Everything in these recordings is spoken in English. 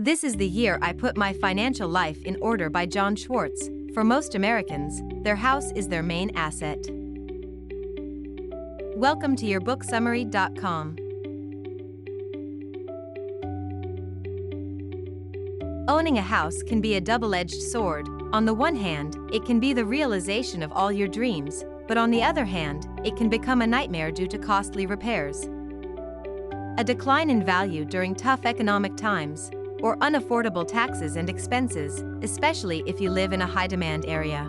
This is the year I put my financial life in order by John Schwartz. For most Americans, their house is their main asset. Welcome to YourBookSummary.com. Owning a house can be a double-edged sword. On the one hand, it can be the realization of all your dreams, but on the other hand, it can become a nightmare due to costly repairs, a decline in value during tough economic times, or unaffordable taxes and expenses, especially if you live in a high-demand area.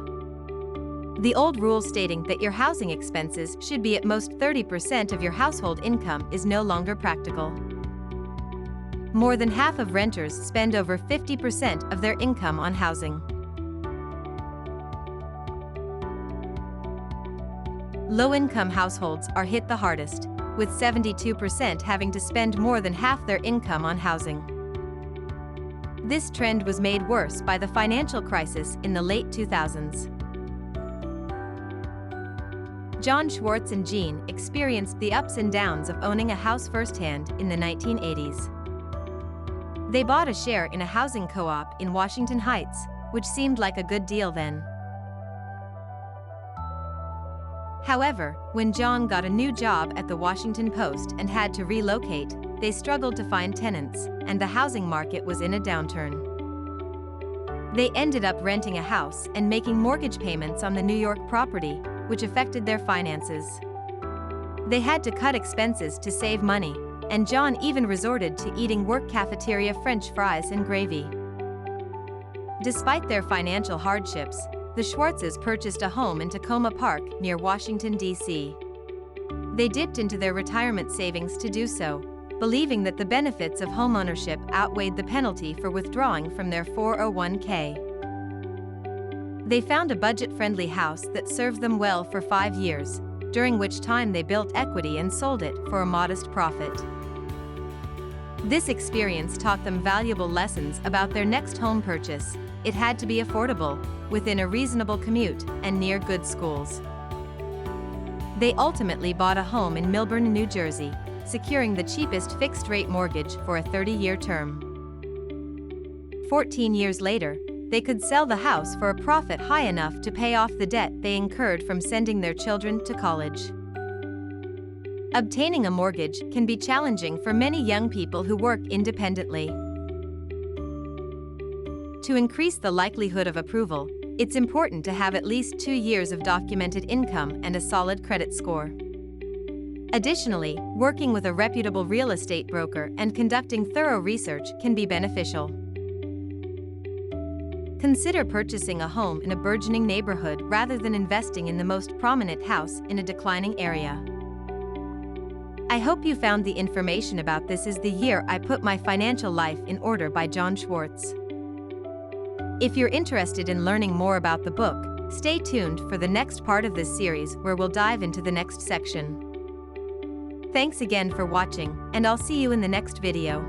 The old rule stating that your housing expenses should be at most 30% of your household income is no longer practical. More than half of renters spend over 50% of their income on housing. Low-income households are hit the hardest, with 72% having to spend more than half their income on housing. This trend was made worse by the financial crisis in the late 2000s. John Schwartz and Jean experienced the ups and downs of owning a house firsthand in the 1980s. They bought a share in a housing co-op in Washington Heights, which seemed like a good deal then. However, when John got a new job at the Washington Post and had to relocate, they struggled to find tenants, and the housing market was in a downturn. They ended up renting a house and making mortgage payments on the New York property, which affected their finances. They had to cut expenses to save money, and John even resorted to eating work cafeteria French fries and gravy. Despite their financial hardships, the Schwartzes purchased a home in Tacoma Park near Washington, D.C. They dipped into their retirement savings to do so, believing that the benefits of homeownership outweighed the penalty for withdrawing from their 401k. They found a budget-friendly house that served them well for 5 years, during which time they built equity and sold it for a modest profit. This experience taught them valuable lessons about their next home purchase. It had to be affordable, within a reasonable commute, and near good schools. They ultimately bought a home in Milburn, New Jersey, securing the cheapest fixed-rate mortgage for a 30-year term. 14 years later, they could sell the house for a profit high enough to pay off the debt they incurred from sending their children to college. Obtaining a mortgage can be challenging for many young people who work independently. To increase the likelihood of approval, it's important to have at least 2 years of documented income and a solid credit score. Additionally, working with a reputable real estate broker and conducting thorough research can be beneficial. Consider purchasing a home in a burgeoning neighborhood rather than investing in the most prominent house in a declining area. I hope you found the information about This Is the Year I Put My Financial Life in Order by John Schwartz. If you're interested in learning more about the book, stay tuned for the next part of this series where we'll dive into the next section. Thanks again for watching, and I'll see you in the next video.